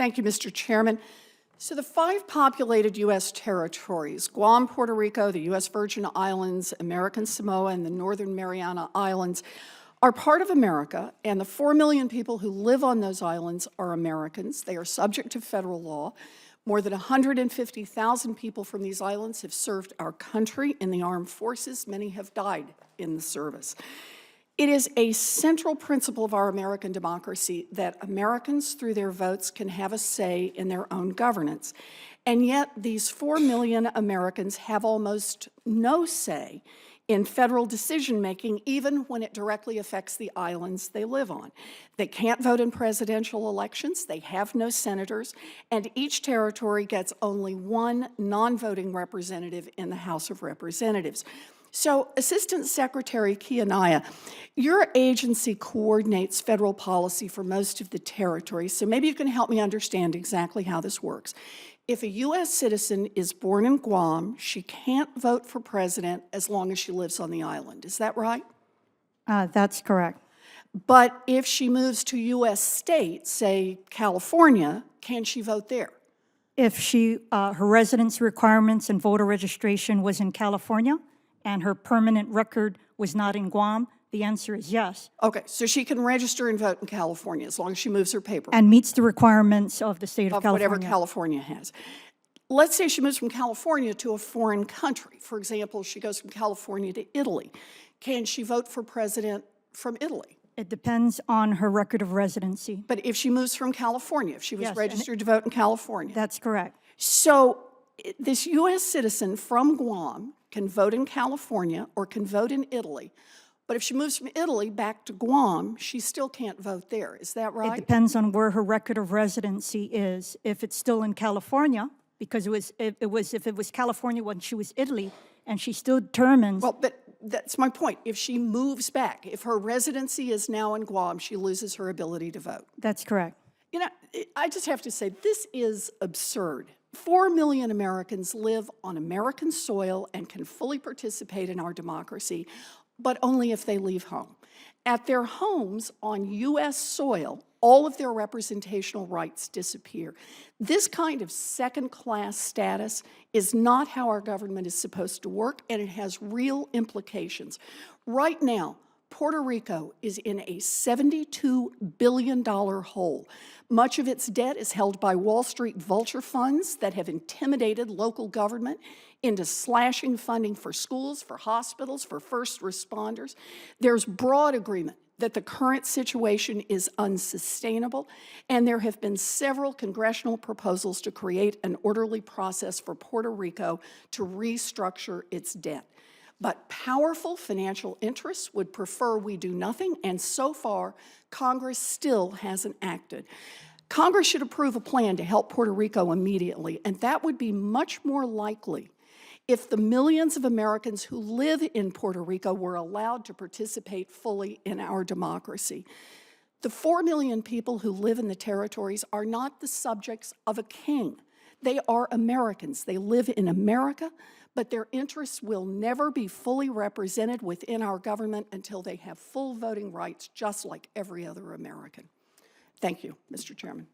Thank you, Mr. Chairman. So the 5 populated U.S. territories, Guam, Puerto Rico, the U.S. Virgin Islands, American Samoa, and the Northern Mariana Islands, are part of America, and the 4 million people who live on those islands are Americans. They are subject to federal law. More than 150,000 people from these islands have served our country in the armed forces. Many have died in the service. It is a central principle of our American democracy that Americans, through their votes, can have a say in their own governance. And yet, these 4 million Americans have almost no say in federal decision-making, even when it directly affects the islands they live on. They can't vote in presidential elections, they have no senators, and each territory gets only 1 non-voting representative in the House of Representatives. So, Assistant Secretary Kianaya, your agency coordinates federal policy for most of the territory, so maybe you can help me understand exactly how this works. If a U.S. citizen is born in Guam, she can't vote for president as long as she lives on the island. Is that right? That's correct. But if she moves to U.S. state, say California, can she vote there? If her residence requirements and voter registration was in California and her permanent record was not in Guam, the answer is yes. Okay, so she can register and vote in California as long as she moves her paperwork. And meets the requirements of the state of California. Whatever California has. Let's say she moves from California to a foreign country. For example, she goes from California to Italy. Can she vote for president from Italy? It depends on her record of residency. But if she moves from California, if she was Yes, registered to vote in California. That's correct. So this U.S. citizen from Guam can vote in California or can vote in Italy. But if she moves from Italy back to Guam, she still can't vote there. Is that right? It depends on where her record of residency is. If it's still in California, because if it was California when she was Italy, and she still determines. Well, but that's my point. If she moves back, if her residency is now in Guam, she loses her ability to vote. That's correct. You know, I just have to say, this is absurd. 4 million Americans live on American soil and can fully participate in our democracy, but only if they leave home. At their homes on U.S. soil, all of their representational rights disappear. This kind of second-class status is not how our government is supposed to work, and it has real implications. Right now, Puerto Rico is in a $72 billion hole. Much of its debt is held by Wall Street vulture funds that have intimidated local government into slashing funding for schools, for hospitals, for first responders. There's broad agreement that the current situation is unsustainable, and there have been several congressional proposals to create an orderly process for Puerto Rico to restructure its debt. But powerful financial interests would prefer we do nothing, and so far, Congress still hasn't acted. Congress should approve a plan to help Puerto Rico immediately, and that would be much more likely if the millions of Americans who live in Puerto Rico were allowed to participate fully in our democracy. The 4 million people who live in the territories are not the subjects of a king. They are Americans. They live in America, but their interests will never be fully represented within our government until they have full voting rights, just like every other American. Thank you, Mr. Chairman.